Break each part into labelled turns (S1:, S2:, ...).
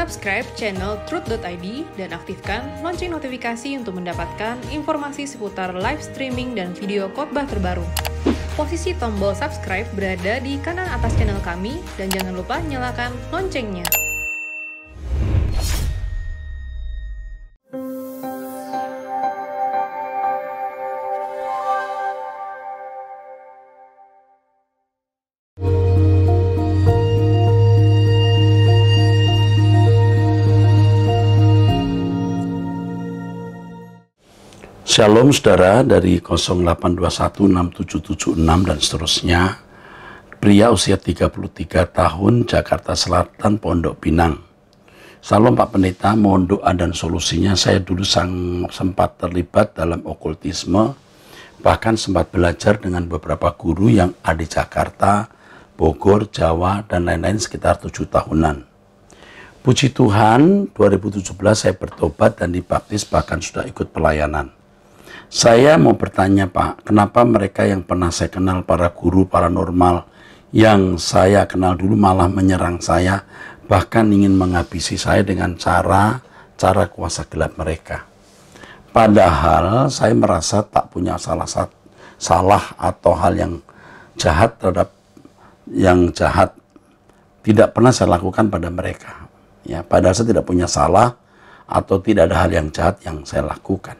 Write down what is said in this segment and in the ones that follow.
S1: Subscribe channel Truth.id dan aktifkan lonceng notifikasi untuk mendapatkan informasi seputar live streaming dan video khotbah terbaru. Posisi tombol subscribe berada di kanan atas channel kami dan jangan lupa nyalakan loncengnya.
S2: Shalom saudara dari 08216776 dan seterusnya. Pria usia 33 tahun, Jakarta Selatan, Pondok Pinang. Shalom Pak Pendeta, mohon doa dan solusinya. Saya dulu sempat terlibat dalam okultisme, bahkan sempat belajar dengan beberapa guru yang ada di Jakarta, Bogor, Jawa, dan lain-lain sekitar 7 tahunan. Puji Tuhan, 2017 saya bertobat dan dibaptis, bahkan sudah ikut pelayanan. Saya mau bertanya Pak, kenapa mereka yang pernah saya kenal, para guru paranormal yang saya kenal dulu malah menyerang saya, bahkan ingin menghabisi saya dengan cara kuasa gelap mereka. Padahal saya merasa tak punya salah atau hal yang jahat terhadap yang jahat tidak pernah saya lakukan pada mereka. Ya, padahal saya tidak punya salah atau tidak ada hal yang jahat yang saya lakukan.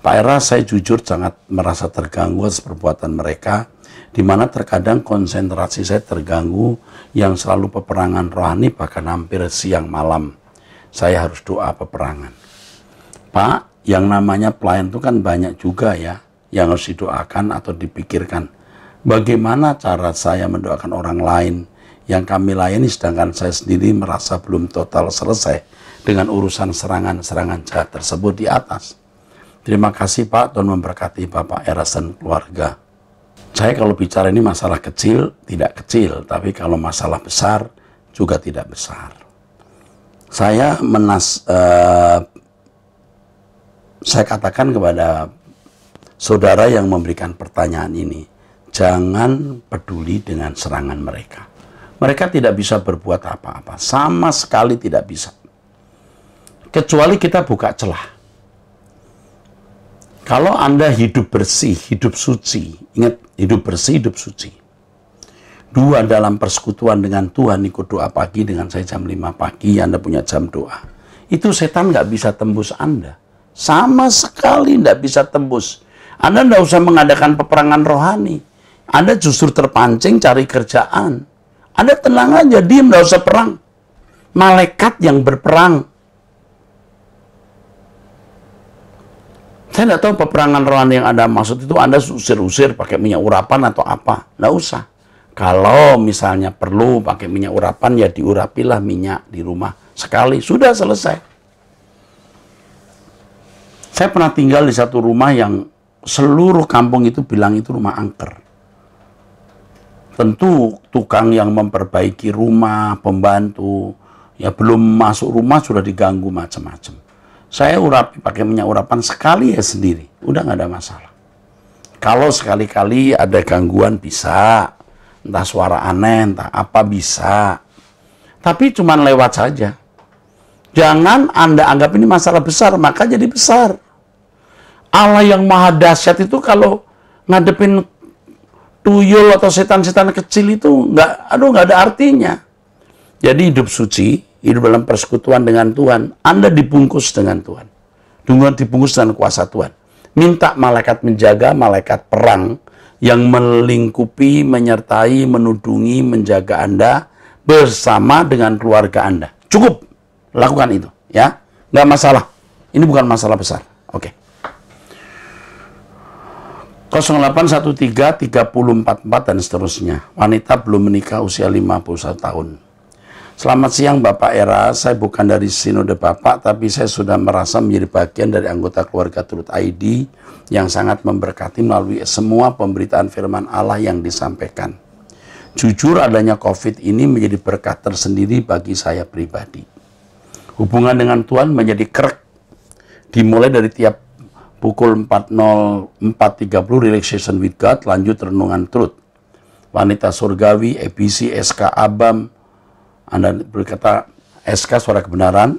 S2: Pak Era, saya jujur sangat merasa terganggu atas perbuatan mereka, di mana terkadang konsentrasi saya terganggu, yang selalu peperangan rohani, bahkan hampir siang malam. Saya harus doa peperangan. Pak, yang namanya pelayan itu kan banyak juga ya, yang harus didoakan atau dipikirkan. Bagaimana cara saya mendoakan orang lain yang kami layani, sedangkan saya sendiri merasa belum total selesai dengan urusan serangan-serangan jahat tersebut di atas. Terima kasih Pak, Tuhan memberkati Bapak Eras dan keluarga. Saya kalau bicara ini masalah kecil, tidak kecil, tapi kalau masalah besar, juga tidak besar. Saya katakan kepada saudara yang memberikan pertanyaan ini, jangan peduli dengan serangan mereka. Mereka tidak bisa berbuat apa-apa, sama sekali tidak bisa. Kecuali kita buka celah. Kalau Anda hidup bersih, hidup suci, ingat hidup bersih, hidup suci. 2, dalam persekutuan dengan Tuhan, ikut doa pagi dengan saya jam 5 pagi, Anda punya jam doa. Itu setan nggak bisa tembus Anda. Sama sekali nggak bisa tembus. Anda nggak usah mengadakan peperangan rohani. Anda justru terpancing cari kerjaan. Anda tenang aja, diam, nggak usah perang. Malaikat yang berperang. Saya tidak tahu peperangan rohani yang Anda maksud itu Anda usir-usir pakai minyak urapan atau apa. Nggak usah. Kalau misalnya perlu pakai minyak urapan, ya diurapilah minyak di rumah. Sekali, sudah selesai. Saya pernah tinggal di satu rumah yang seluruh kampung itu bilang itu rumah angker. Tentu tukang yang memperbaiki rumah, pembantu, ya belum masuk rumah sudah diganggu macam-macam. Saya urapi pakai minyak urapan sekali ya sendiri, udah nggak ada masalah. Kalau sekali-kali ada gangguan bisa, entah suara aneh, entah apa bisa. Tapi cuman lewat saja. Jangan Anda anggap ini masalah besar, maka jadi besar. Allah yang maha dahsyat itu kalau ngadepin tuyul atau setan-setan kecil itu nggak ada artinya. Jadi hidup suci, hidup dalam persekutuan dengan Tuhan, Anda dibungkus dengan Tuhan. Dibungkus dengan kuasa Tuhan. Minta malaikat menjaga, malaikat perang yang melingkupi, menyertai, menudungi, menjaga Anda bersama dengan keluarga Anda. Cukup, lakukan itu. Ya, nggak masalah. Ini bukan masalah besar. Oke. 0813-3044 dan seterusnya. Wanita belum menikah usia 51 tahun. Selamat siang Bapak Era, saya bukan dari sinode Bapak, tapi saya sudah merasa menjadi bagian dari anggota keluarga Truth.id yang sangat memberkati melalui semua pemberitaan firman Allah yang disampaikan. Jujur adanya COVID ini menjadi berkat tersendiri bagi saya pribadi. Hubungan dengan Tuhan menjadi kerek, dimulai dari tiap pukul 4.30 relaxation with God, lanjut renungan Truth. Wanita surgawi, EBC, SK Abam, Anda berkata SK Suara Kebenaran,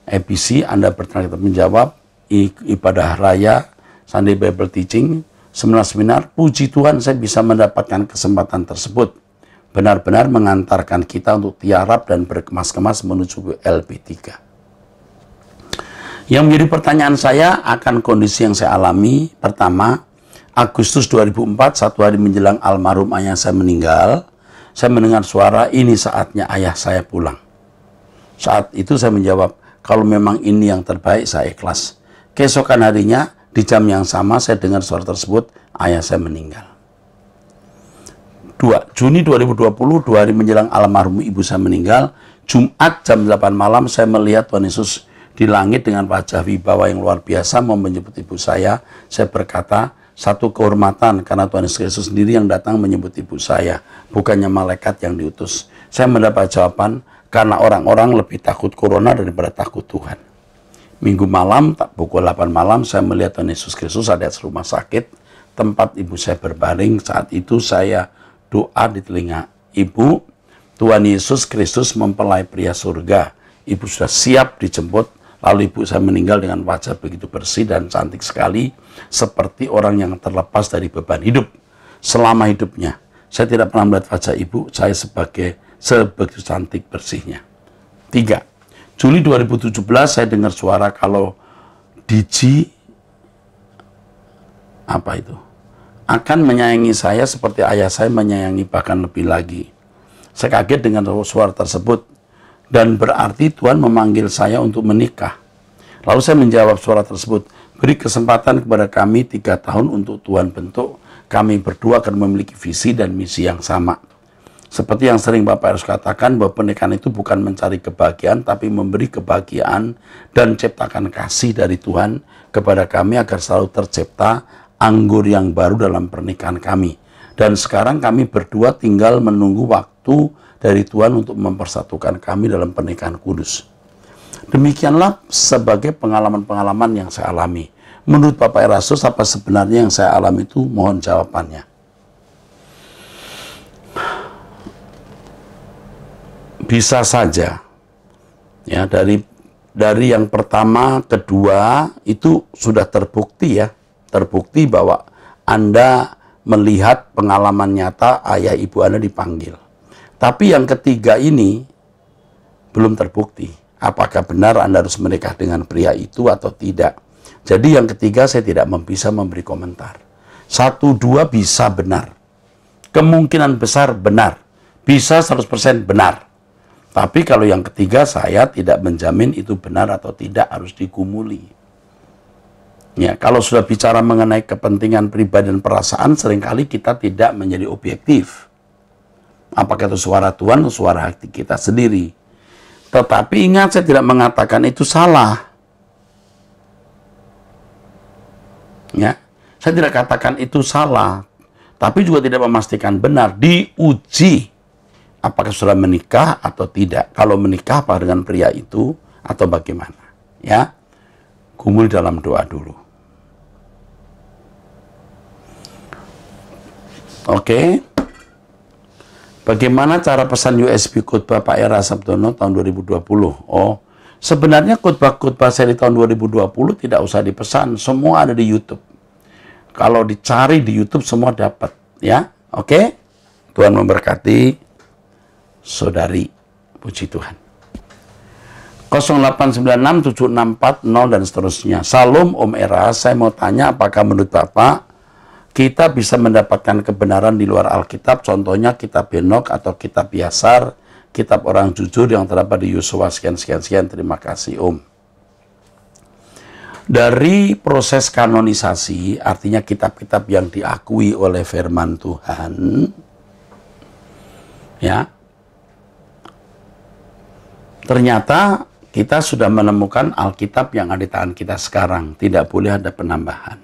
S2: EBC, Anda bertanya kita menjawab, ibadah raya, Sunday Bible Teaching, seminar-seminar. Puji Tuhan saya bisa mendapatkan kesempatan tersebut. Benar-benar mengantarkan kita untuk tiarap dan berkemas-kemas menuju LP3. Yang menjadi pertanyaan saya akan kondisi yang saya alami. Pertama, Agustus 2004, satu hari menjelang almarhum ayah saya meninggal, saya mendengar suara, ini saatnya ayah saya pulang. Saat itu saya menjawab, kalau memang ini yang terbaik, saya ikhlas. Keesokan harinya, di jam yang sama, saya dengar suara tersebut, ayah saya meninggal. 2. Juni 2020, 2 hari menjelang almarhum ibu saya meninggal, Jumat jam 8 malam, saya melihat Tuhan Yesus di langit dengan wajah wibawa yang luar biasa mau menyebut ibu saya. Saya berkata, satu kehormatan karena Tuhan Yesus sendiri yang datang menyebut ibu saya, bukannya malaikat yang diutus. Saya mendapat jawaban, karena orang-orang lebih takut corona daripada takut Tuhan. Minggu malam, pukul 8 malam, saya melihat Tuhan Yesus Kristus ada di rumah sakit, tempat ibu saya berbaring. Saat itu saya doa di telinga ibu, Tuhan Yesus Kristus mempelai pria surga. Ibu sudah siap dijemput. Lalu ibu saya meninggal dengan wajah begitu bersih dan cantik sekali, seperti orang yang terlepas dari beban hidup. Selama hidupnya, saya tidak pernah melihat wajah ibu saya sebegitu cantik bersihnya. 3. Juli 2017, saya dengar suara kalau Diji, apa itu, akan menyayangi saya seperti ayah saya menyayangi, bahkan lebih lagi. Saya kaget dengan suara tersebut. Dan berarti Tuhan memanggil saya untuk menikah. Lalu saya menjawab suara tersebut, beri kesempatan kepada kami 3 tahun untuk Tuhan bentuk. Kami berdua akan memiliki visi dan misi yang sama. Seperti yang sering Bapak harus katakan, bahwa pernikahan itu bukan mencari kebahagiaan, tapi memberi kebahagiaan dan ciptakan kasih dari Tuhan kepada kami agar selalu tercipta anggur yang baru dalam pernikahan kami. Dan sekarang kami berdua tinggal menunggu waktu dari Tuhan untuk mempersatukan kami dalam pernikahan kudus. Demikianlah sebagai pengalaman-pengalaman yang saya alami. Menurut Bapak Erastus, apa sebenarnya yang saya alami itu? Mohon jawabannya. Bisa saja, ya, dari yang pertama, kedua, itu sudah terbukti ya. Terbukti bahwa Anda melihat pengalaman nyata ayah ibu Anda dipanggil. Tapi yang ketiga ini belum terbukti. Apakah benar Anda harus menikah dengan pria itu atau tidak? Jadi yang ketiga saya tidak bisa memberi komentar. 1, 2 bisa benar. Kemungkinan besar benar. Bisa 100% benar. Tapi kalau yang ketiga saya tidak menjamin itu benar atau tidak, harus digumuli. Ya, kalau sudah bicara mengenai kepentingan pribadi dan perasaan, seringkali kita tidak menjadi objektif. Apakah itu suara Tuhan atau suara hati kita sendiri. Tetapi ingat, saya tidak mengatakan itu salah. Ya, saya tidak katakan itu salah. Tapi juga tidak memastikan benar. Diuji apakah sudah menikah atau tidak. Kalau menikah apa dengan pria itu atau bagaimana. Ya, gumul dalam doa dulu. Oke. Bagaimana cara pesan USB khotbah Pak Era Sabdono tahun 2020? Oh, sebenarnya khotbah-khotbah saya di tahun 2020 tidak usah dipesan, semua ada di YouTube. Kalau dicari di YouTube semua dapat, ya. Oke? Tuhan memberkati saudari, puji Tuhan. 08967640 dan seterusnya. Salam Om Era, saya mau tanya apakah menurut Bapak kita bisa mendapatkan kebenaran di luar Alkitab, contohnya kitab Henokh atau kitab Yasar, kitab orang jujur yang terdapat di Yosua sekian. Terima kasih Om. Dari proses kanonisasi, artinya kitab-kitab yang diakui oleh firman Tuhan, ya, ternyata kita sudah menemukan Alkitab yang ada di tangan kita sekarang, tidak boleh ada penambahan.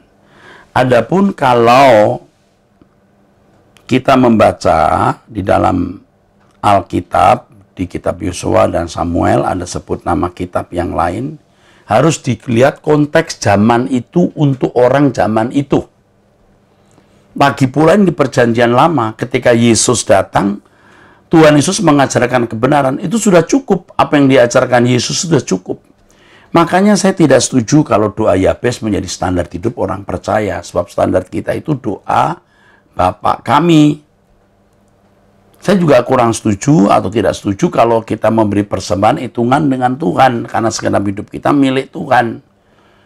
S2: Adapun kalau kita membaca di dalam Alkitab, di kitab Yosua dan Samuel, ada sebut nama kitab yang lain, harus dilihat konteks zaman itu untuk orang zaman itu. Lagi pula di perjanjian lama, ketika Yesus datang, Tuhan Yesus mengajarkan kebenaran, itu sudah cukup. Apa yang diajarkan Yesus sudah cukup. Makanya saya tidak setuju kalau doa Yabes menjadi standar hidup orang percaya. Sebab standar kita itu doa Bapa kami. Saya juga kurang setuju atau tidak setuju kalau kita memberi persembahan hitungan dengan Tuhan. Karena segenap hidup kita milik Tuhan.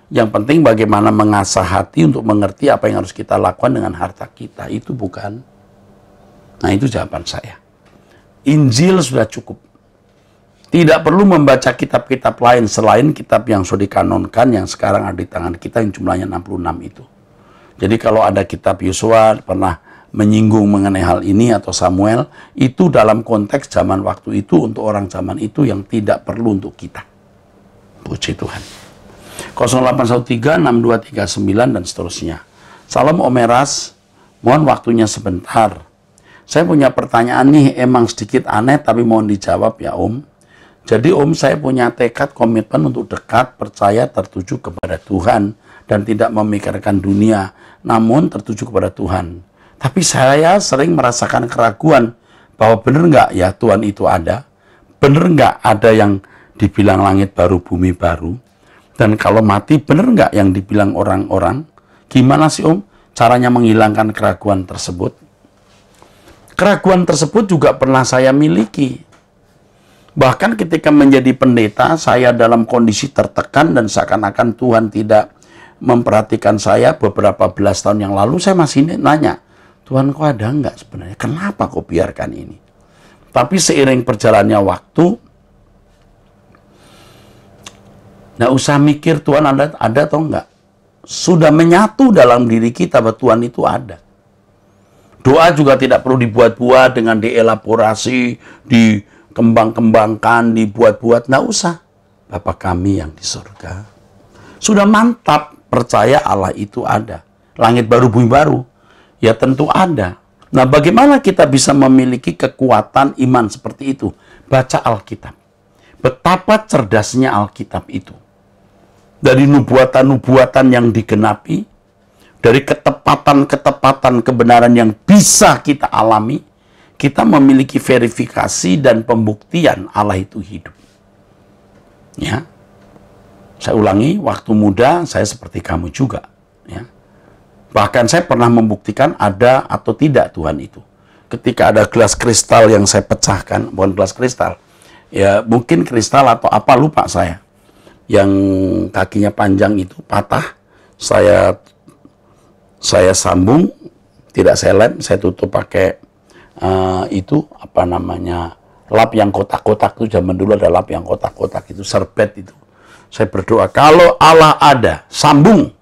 S2: Yang penting bagaimana mengasah hati untuk mengerti apa yang harus kita lakukan dengan harta kita. Itu bukan. Nah, itu jawaban saya. Injil sudah cukup. Tidak perlu membaca kitab-kitab lain selain kitab yang sudah dikanonkan yang sekarang ada di tangan kita yang jumlahnya 66 itu. Jadi kalau ada kitab Yosua pernah menyinggung mengenai hal ini atau Samuel, itu dalam konteks zaman waktu itu untuk orang zaman itu yang tidak perlu untuk kita. Puji Tuhan. 0813 6239 dan seterusnya. Salam Om Eras, mohon waktunya sebentar. Saya punya pertanyaan nih, emang sedikit aneh tapi mohon dijawab ya Om. Jadi Om, saya punya tekad komitmen untuk dekat, percaya, tertuju kepada Tuhan dan tidak memikirkan dunia, namun tertuju kepada Tuhan. Tapi saya sering merasakan keraguan bahwa benar nggak ya Tuhan itu ada? Benar nggak ada yang dibilang langit baru, bumi baru? Dan kalau mati, benar nggak yang dibilang orang-orang? Gimana sih Om caranya menghilangkan keraguan tersebut? Keraguan tersebut juga pernah saya miliki. Bahkan ketika menjadi pendeta, saya dalam kondisi tertekan dan seakan-akan Tuhan tidak memperhatikan saya beberapa belas tahun yang lalu, saya masih nanya, Tuhan kok ada nggak sebenarnya? Kenapa kok biarkan ini? Tapi seiring perjalannya waktu, nggak usah mikir Tuhan ada atau enggak. Sudah menyatu dalam diri kita bahwa Tuhan itu ada. Doa juga tidak perlu dibuat-buat dengan dielaborasi, dikembang-kembangkan, dibuat-buat. Nggak usah. Bapa kami yang di surga. Sudah mantap percaya Allah itu ada. Langit baru, bumi baru. Ya tentu ada. Nah bagaimana kita bisa memiliki kekuatan iman seperti itu? Baca Alkitab. Betapa cerdasnya Alkitab itu. Dari nubuatan-nubuatan yang digenapi, dari ketepatan-ketepatan kebenaran yang bisa kita alami, kita memiliki verifikasi dan pembuktian Allah itu hidup. Ya, saya ulangi, waktu muda saya seperti kamu juga. Ya, bahkan saya pernah membuktikan ada atau tidak Tuhan itu. Ketika ada gelas kristal yang saya pecahkan, bukan gelas kristal, ya mungkin kristal atau apa lupa saya, yang kakinya panjang itu patah, saya sambung, tidak saya lem, saya tutup pakai itu apa namanya, lap yang kotak-kotak itu. Zaman dulu ada lap yang kotak-kotak itu, serbet itu. Saya berdoa, kalau Allah ada, sambung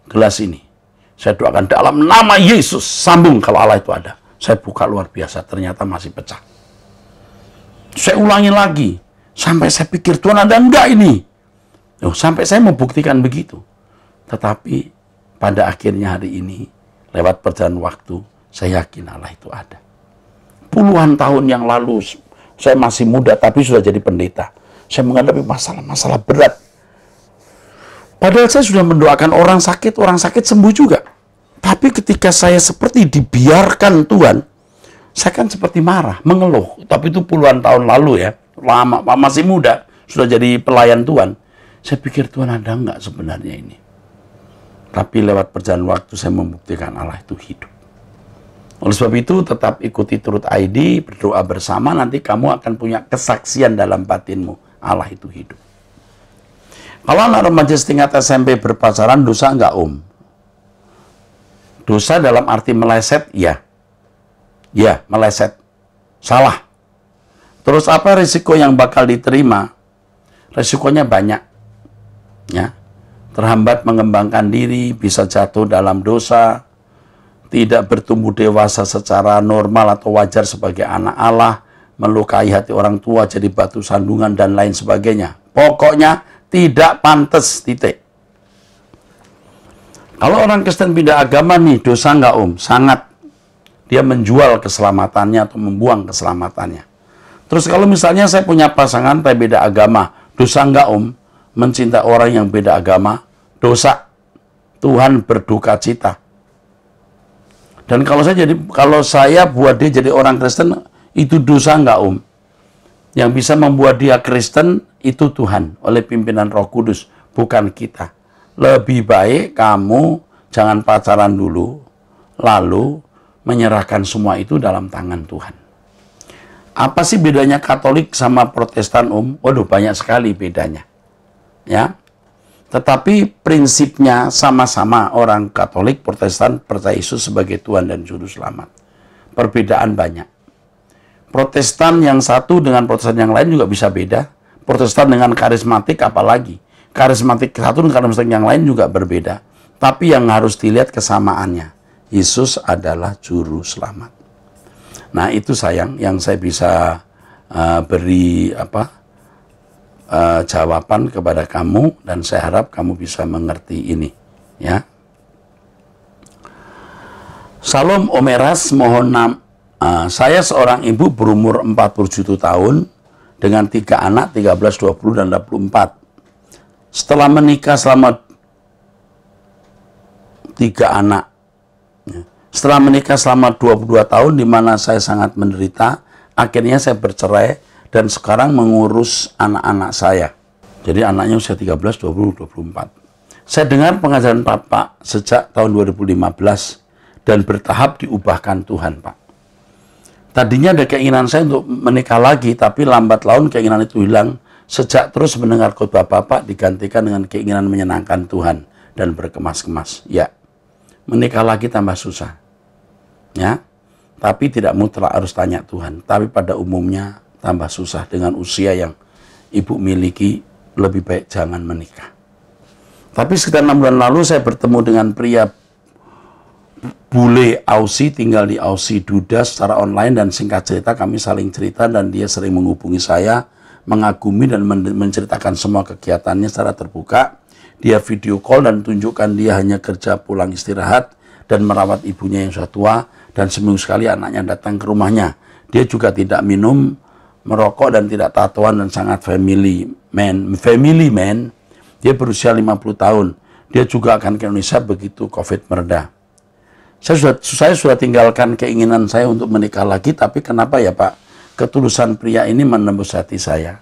S2: gelas ini. Saya doakan dalam nama Yesus, sambung kalau Allah itu ada. Saya buka luar biasa, ternyata masih pecah. Saya ulangi lagi, sampai saya pikir Tuhan ada enggak ini? Sampai saya membuktikan begitu. Tetapi pada akhirnya hari ini, lewat perjalanan waktu, saya yakin Allah itu ada. Puluhan tahun yang lalu, saya masih muda tapi sudah jadi pendeta. Saya menghadapi masalah-masalah berat. Padahal saya sudah mendoakan orang sakit sembuh juga. Tapi ketika saya seperti dibiarkan Tuhan, saya kan seperti marah, mengeluh. Tapi itu puluhan tahun lalu ya, lama, masih muda, sudah jadi pelayan Tuhan. Saya pikir Tuhan ada nggak sebenarnya ini? Tapi lewat perjalanan waktu saya membuktikan Allah itu hidup. Oleh sebab itu tetap ikuti Truth ID, berdoa bersama, nanti kamu akan punya kesaksian dalam batinmu, Allah itu hidup. Kalau anak remaja setingkat SMP berpacaran, dosa enggak Om? Dosa dalam arti meleset, ya. Ya, meleset. Salah. Terus apa risiko yang bakal diterima? Risikonya banyak. Ya. Terhambat mengembangkan diri, bisa jatuh dalam dosa, tidak bertumbuh dewasa secara normal atau wajar sebagai anak Allah, melukai hati orang tua, jadi batu sandungan, dan lain sebagainya. Pokoknya tidak pantas, titik. Kalau orang Kristen pindah agama nih, dosa nggak Om? Sangat. Dia menjual keselamatannya atau membuang keselamatannya. Terus kalau misalnya saya punya pasangan tapi beda agama, dosa nggak Om? Mencintai orang yang beda agama, dosa. Tuhan berduka cita. Dan kalau saya buat dia jadi orang Kristen, Itu dosa nggak, Om? Yang bisa membuat dia Kristen itu Tuhan oleh pimpinan Roh Kudus, bukan kita. Lebih baik kamu jangan pacaran dulu, lalu menyerahkan semua itu dalam tangan Tuhan. Apa sih bedanya Katolik sama Protestan, Om? Waduh, banyak sekali bedanya. Ya. Tetapi prinsipnya sama-sama, orang Katolik, Protestan percaya Yesus sebagai Tuhan dan Juru Selamat. Perbedaan banyak. Protestan yang satu dengan Protestan yang lain juga bisa beda. Protestan dengan karismatik apalagi. Karismatik satu dan karismatik yang lain juga berbeda. Tapi yang harus dilihat kesamaannya. Yesus adalah Juru Selamat. Nah, itu sayang yang saya bisa beri jawaban kepada kamu, dan saya harap kamu bisa mengerti ini, ya. Salam Om Eras, mohon saya seorang ibu berumur 47 tahun dengan 3 anak, 13, 20, dan 24. Setelah menikah selama 3 anak, setelah menikah selama 22 tahun di mana saya sangat menderita, akhirnya saya bercerai dan sekarang mengurus anak-anak saya. Jadi anaknya usia 13, 20, 24. Saya dengar pengajaran Bapak sejak tahun 2015 dan bertahap diubahkan Tuhan, Pak. Tadinya ada keinginan saya untuk menikah lagi, tapi lambat laun keinginan itu hilang sejak terus mendengar khotbah Bapak digantikan dengan keinginan menyenangkan Tuhan dan berkemas-kemas. Ya, menikah lagi tambah susah. Ya, tapi tidak mutlak harus tanya Tuhan. Tapi pada umumnya tambah susah dengan usia yang ibu miliki, lebih baik jangan menikah. Tapi sekitar 6 bulan lalu saya bertemu dengan pria bule Aussie, tinggal di Aussie Duda secara online, dan singkat cerita kami saling cerita dan dia sering menghubungi saya, mengagumi dan menceritakan semua kegiatannya secara terbuka. Dia video call dan tunjukkan dia hanya kerja pulang istirahat dan merawat ibunya yang sudah tua, dan seminggu sekali anaknya datang ke rumahnya. Dia juga tidak minum, merokok, dan tidak tatoan, dan sangat family man. Dia berusia 50 tahun. Dia juga akan ke Indonesia begitu COVID mereda. Saya sudah tinggalkan keinginan saya untuk menikah lagi, tapi kenapa ya Pak, ketulusan pria ini menembus hati saya.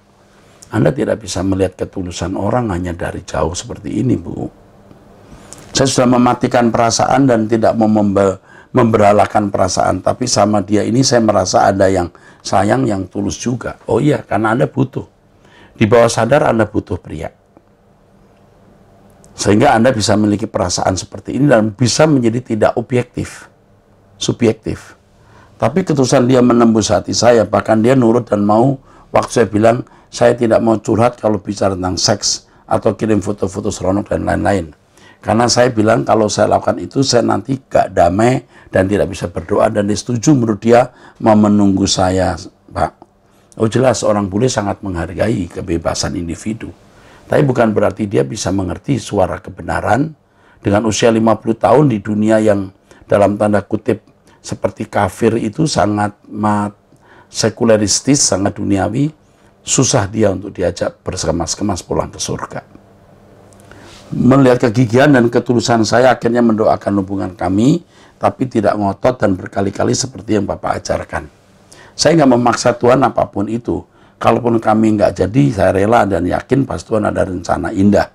S2: Anda tidak bisa melihat ketulusan orang hanya dari jauh seperti ini, Bu. Saya sudah mematikan perasaan dan tidak mau memberhalakan perasaan, tapi sama dia ini saya merasa ada yang sayang, yang tulus juga. Oh iya, karena Anda butuh. Di bawah sadar Anda butuh pria. Sehingga Anda bisa memiliki perasaan seperti ini dan bisa menjadi tidak objektif, subjektif. Tapi ketulusan dia menembus hati saya, bahkan dia nurut dan mau. Waktu saya bilang, saya tidak mau curhat kalau bicara tentang seks atau kirim foto-foto seronok dan lain-lain. Karena saya bilang kalau saya lakukan itu, saya nanti gak damai dan tidak bisa berdoa, dan dia setuju. Menurut dia mau menunggu saya, Pak. Oh jelas, orang bule sangat menghargai kebebasan individu. Tapi bukan berarti dia bisa mengerti suara kebenaran. Dengan usia 50 tahun di dunia yang dalam tanda kutip seperti kafir itu sangat sekuleristis, sangat duniawi, susah dia untuk diajak bersemas-kemas pulang ke surga. Melihat kegigihan dan ketulusan saya, akhirnya mendoakan hubungan kami, tapi tidak ngotot dan berkali-kali seperti yang Bapak ajarkan. Saya nggak memaksa Tuhan apapun itu. Kalaupun kami nggak jadi, saya rela dan yakin pasti Tuhan ada rencana indah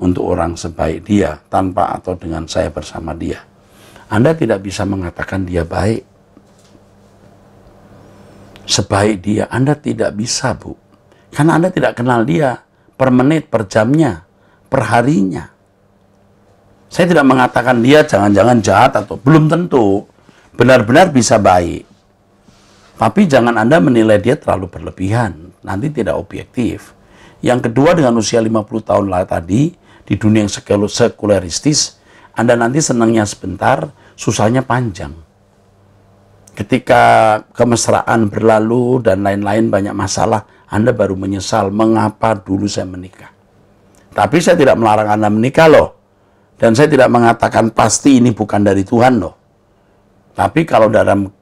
S2: untuk orang sebaik dia, tanpa atau dengan saya bersama dia. Anda tidak bisa mengatakan dia baik. Sebaik dia, Anda tidak bisa, Bu. Karena Anda tidak kenal dia per menit, per jamnya, per harinya. Saya tidak mengatakan dia jangan-jangan jahat atau belum tentu. Benar-benar bisa baik. Tapi jangan Anda menilai dia terlalu berlebihan, nanti tidak objektif. Yang kedua, dengan usia 50 tahun tadi, di dunia yang sekuleristis, Anda nanti senangnya sebentar, susahnya panjang. Ketika kemesraan berlalu dan lain-lain banyak masalah, Anda baru menyesal mengapa dulu saya menikah. Tapi saya tidak melarang Anda menikah loh. Dan saya tidak mengatakan pasti ini bukan dari Tuhan loh. Tapi kalau dalam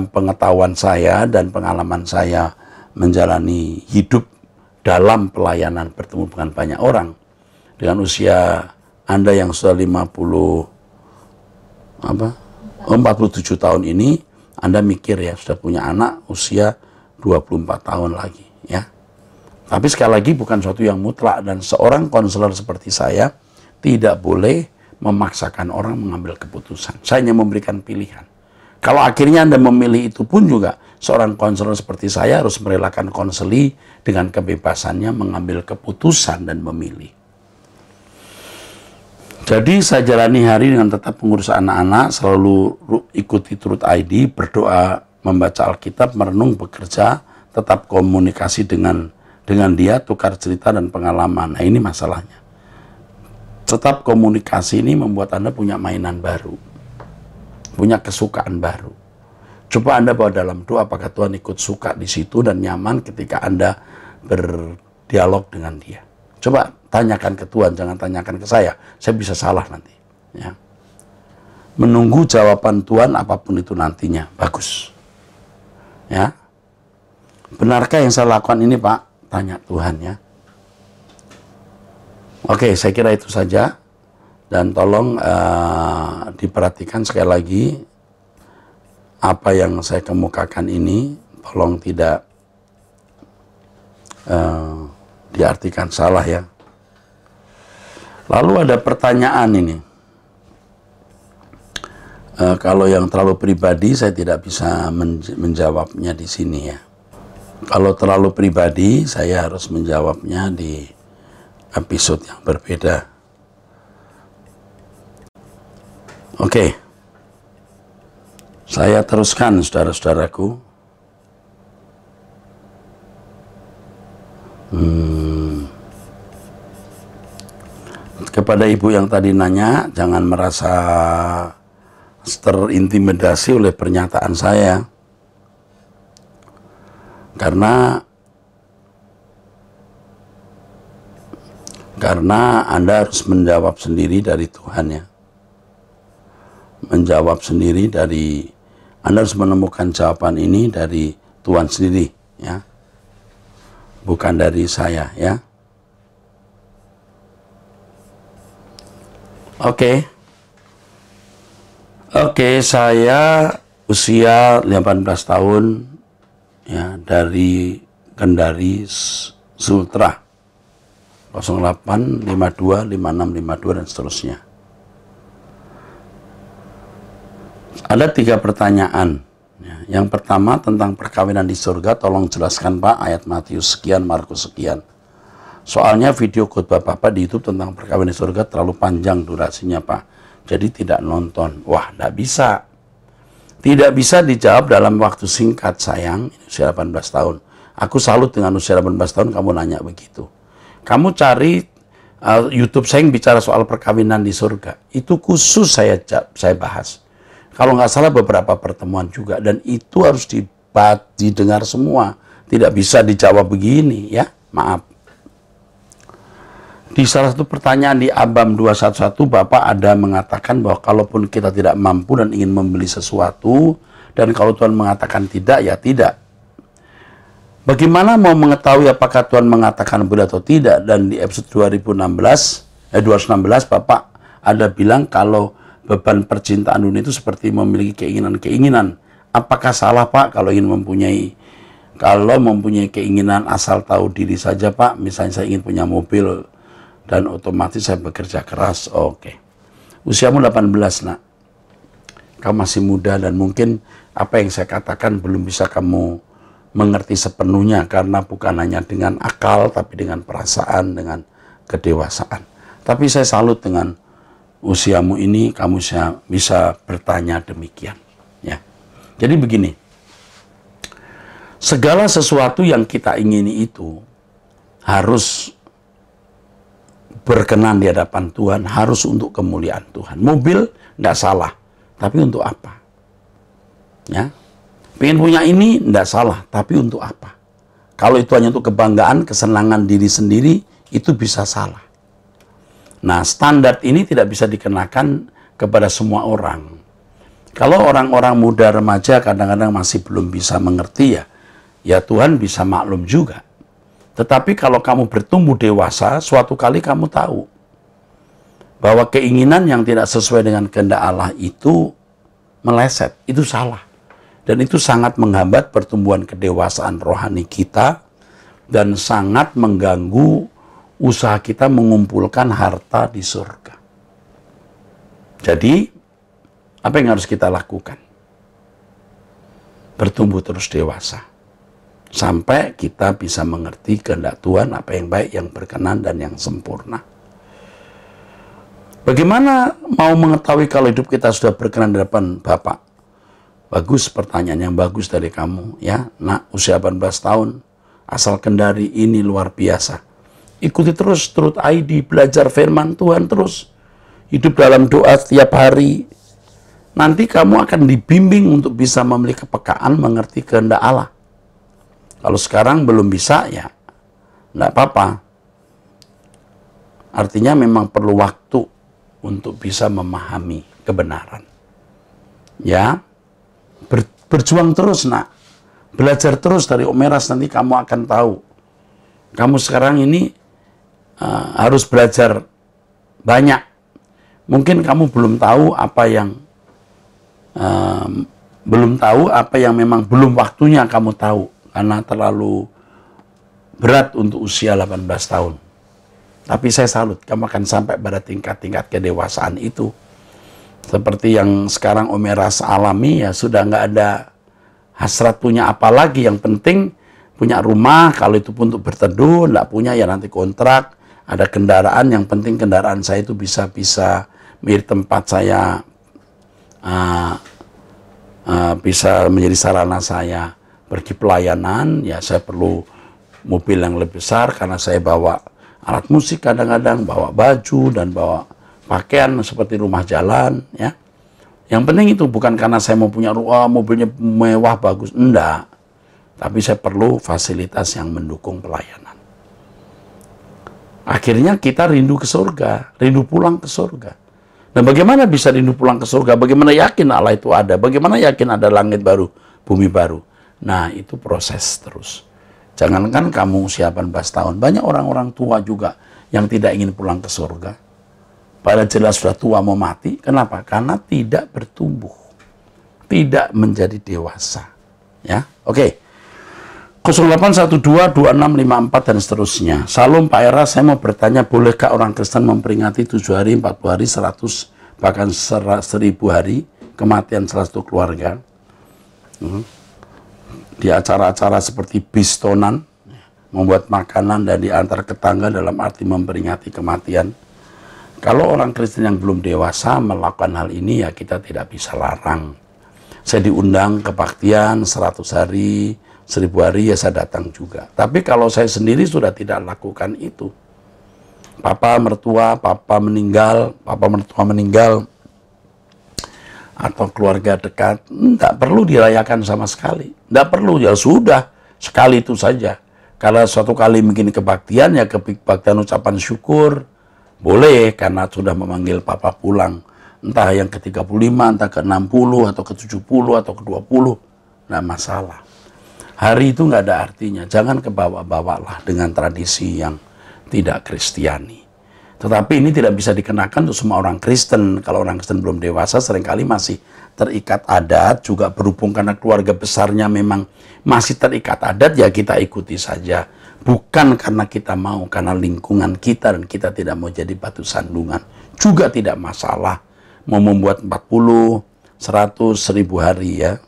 S2: pengetahuan saya dan pengalaman saya menjalani hidup dalam pelayanan bertemu dengan banyak orang, dengan usia Anda yang sudah 47 tahun ini, Anda mikir ya, sudah punya anak usia 24 tahun lagi ya. Tapi sekali lagi bukan suatu yang mutlak, dan seorang konselor seperti saya tidak boleh memaksakan orang mengambil keputusan. Saya hanya memberikan pilihan. Kalau akhirnya Anda memilih itu pun juga, seorang konselor seperti saya harus merelakan konseli dengan kebebasannya mengambil keputusan dan memilih. Jadi saya jalani hari dengan tetap mengurus anak-anak, selalu ikuti Truth ID, berdoa, membaca Alkitab, merenung, bekerja, tetap komunikasi dengan dia, tukar cerita dan pengalaman. Nah ini masalahnya. Tetap komunikasi ini membuat Anda punya mainan baru, punya kesukaan baru. Coba Anda bawa dalam doa, apakah Tuhan ikut suka di situ dan nyaman ketika Anda berdialog dengan dia. Coba tanyakan ke Tuhan, jangan tanyakan ke saya bisa salah nanti. Ya. Menunggu jawaban Tuhan apapun itu nantinya, bagus. Ya, benarkah yang saya lakukan ini Pak? Tanya Tuhan ya. Oke, saya kira itu saja. Dan tolong diperhatikan sekali lagi, apa yang saya kemukakan ini, tolong tidak diartikan salah ya. Lalu ada pertanyaan ini. Kalau yang terlalu pribadi saya tidak bisa menjawabnya di sini ya. Kalau terlalu pribadi saya harus menjawabnya di episode yang berbeda. Oke. Saya teruskan saudara-saudaraku. Kepada ibu yang tadi nanya, jangan merasa terintimidasi oleh pernyataan saya. Karena Anda harus menjawab sendiri dari Tuhan ya. Menjawab sendiri dari, Anda harus menemukan jawaban ini dari Tuhan sendiri ya. Bukan dari saya ya. Oke, saya usia 18 tahun ya, dari Kendari Sultra 08, 52, 56, 52 dan seterusnya. Ada 3 pertanyaan. Yang pertama tentang perkawinan di surga, tolong jelaskan Pak ayat Matius sekian, Markus sekian. Soalnya video khotbah Bapak di YouTube tentang perkawinan di surga terlalu panjang durasinya Pak. Jadi tidak nonton. Wah, tidak bisa. Tidak bisa dijawab dalam waktu singkat sayang. Usia 18 tahun. Aku salut dengan usia 18 tahun kamu nanya begitu. Kamu cari YouTube saya yang bicara soal perkawinan di surga. Itu khusus saya bahas. Kalau nggak salah beberapa pertemuan juga. Dan itu harus didengar semua. Tidak bisa dijawab begini ya. Maaf. Di salah satu pertanyaan di Abam 211, Bapak ada mengatakan bahwa kalaupun kita tidak mampu dan ingin membeli sesuatu, dan kalau Tuhan mengatakan tidak, ya tidak. Bagaimana mau mengetahui apakah Tuhan mengatakan boleh atau tidak? Dan di episode 216, Bapak ada bilang kalau beban percintaan dunia itu seperti memiliki keinginan-keinginan. Apakah salah Pak kalau mempunyai keinginan asal tahu diri saja Pak? Misalnya saya ingin punya mobil, dan otomatis saya bekerja keras. Oke. Usiamu 18 nak. Kamu masih muda dan mungkin apa yang saya katakan belum bisa kamu mengerti sepenuhnya. Karena bukan hanya dengan akal, tapi dengan perasaan, dengan kedewasaan. Tapi saya salut dengan usiamu ini, kamu bisa bertanya demikian. Ya. Jadi begini. Segala sesuatu yang kita ingini itu harus berkenan di hadapan Tuhan, harus untuk kemuliaan Tuhan. Mobil tidak salah, tapi untuk apa? Ya, pengen punya ini tidak salah, tapi untuk apa? Kalau itu hanya untuk kebanggaan, kesenangan diri sendiri, itu bisa salah. Nah, standar ini tidak bisa dikenakan kepada semua orang. Kalau orang-orang muda remaja kadang-kadang masih belum bisa mengerti ya Tuhan bisa maklum juga. Tetapi kalau kamu bertumbuh dewasa, suatu kali kamu tahu bahwa keinginan yang tidak sesuai dengan kehendak Allah itu meleset, itu salah. Dan itu sangat menghambat pertumbuhan kedewasaan rohani kita dan sangat mengganggu usaha kita mengumpulkan harta di surga. Jadi, apa yang harus kita lakukan? Bertumbuh terus dewasa. Sampai kita bisa mengerti kehendak Tuhan, apa yang baik, yang berkenan, dan yang sempurna. Bagaimana mau mengetahui kalau hidup kita sudah berkenan di hadapan Bapa? Bagus, pertanyaan yang bagus dari kamu, ya. Nak, usia 18 tahun, asal kendari ini luar biasa. Ikuti terus Truth ID, belajar firman Tuhan terus. Hidup dalam doa setiap hari. Nanti kamu akan dibimbing untuk bisa memiliki kepekaan, mengerti kehendak Allah. Kalau sekarang belum bisa, ya enggak apa-apa. Artinya memang perlu waktu untuk bisa memahami kebenaran. Ya, berjuang terus, nak. Belajar terus dari Om Eras, nanti kamu akan tahu. Kamu sekarang ini harus belajar banyak. Mungkin kamu belum tahu apa yang memang belum waktunya kamu tahu. Karena terlalu berat untuk usia 18 tahun. Tapi saya salut, kamu akan sampai pada tingkat-tingkat kedewasaan itu. Seperti yang sekarang Om Eras alami, ya sudah nggak ada hasrat punya apa lagi. Yang penting punya rumah, kalau itu pun untuk berteduh, nggak punya ya nanti kontrak. Ada kendaraan, yang penting kendaraan saya itu bisa mirip tempat saya, bisa menjadi sarana saya pergi pelayanan. Ya saya perlu mobil yang lebih besar karena saya bawa alat musik kadang-kadang, bawa baju dan bawa pakaian seperti rumah jalan, ya. Yang penting itu bukan karena saya mau punya mobilnya mewah bagus, enggak. Tapi saya perlu fasilitas yang mendukung pelayanan. Akhirnya kita rindu ke surga, rindu pulang ke surga. Dan bagaimana bisa rindu pulang ke surga? Bagaimana yakin Allah itu ada? Bagaimana yakin ada langit baru, bumi baru? Nah, itu proses terus. Jangankan kamu usia 18 tahun, banyak orang-orang tua juga yang tidak ingin pulang ke surga. Padahal jelas sudah tua mau mati. Kenapa? Karena tidak bertumbuh. Tidak menjadi dewasa. Ya, oke. 08122654 dan seterusnya. Salam Pak Eras, saya mau bertanya, bolehkah orang Kristen memperingati 7 hari, 40 hari, 100, bahkan 1000 hari kematian salah satu keluarga? Di acara-acara seperti bistonan, membuat makanan dan diantar ke tetangga dalam arti memperingati kematian. Kalau orang Kristen yang belum dewasa melakukan hal ini, ya kita tidak bisa larang. Saya diundang kebaktian 100 hari, 1000 hari, ya saya datang juga. Tapi kalau saya sendiri sudah tidak lakukan itu. Papa mertua meninggal, atau keluarga dekat, tidak perlu dirayakan sama sekali. Tidak perlu, ya sudah, sekali itu saja. Kalau suatu kali mungkin kebaktian, ya kebaktian ucapan syukur, boleh, karena sudah memanggil Papa pulang. Entah yang ke-35, entah ke-60, atau ke-70, atau ke-20. Nggak masalah. Hari itu nggak ada artinya. Jangan kebawa-bawalah dengan tradisi yang tidak Kristiani. Tetapi ini tidak bisa dikenakan untuk semua orang Kristen. Kalau orang Kristen belum dewasa, seringkali masih terikat adat. Juga berhubung karena keluarga besarnya memang masih terikat adat, ya kita ikuti saja. Bukan karena kita mau, karena lingkungan kita dan kita tidak mau jadi batu sandungan. Juga tidak masalah mau membuat 40, 100, 1000 hari, ya.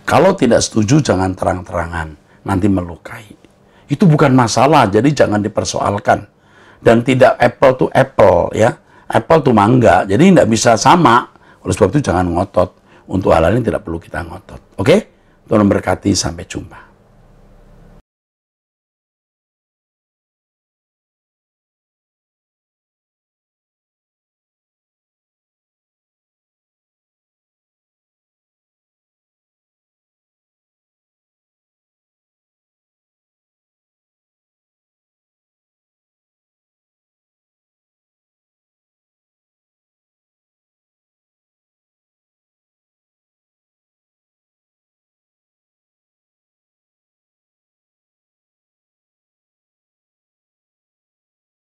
S2: Kalau tidak setuju jangan terang-terangan, nanti melukai. Itu bukan masalah, jadi jangan dipersoalkan. Dan tidak apple to apple, ya. Apple to mangga, jadi tidak bisa sama. Oleh sebab itu jangan ngotot. Untuk hal ini tidak perlu kita ngotot. Oke? Tuhan memberkati, sampai jumpa.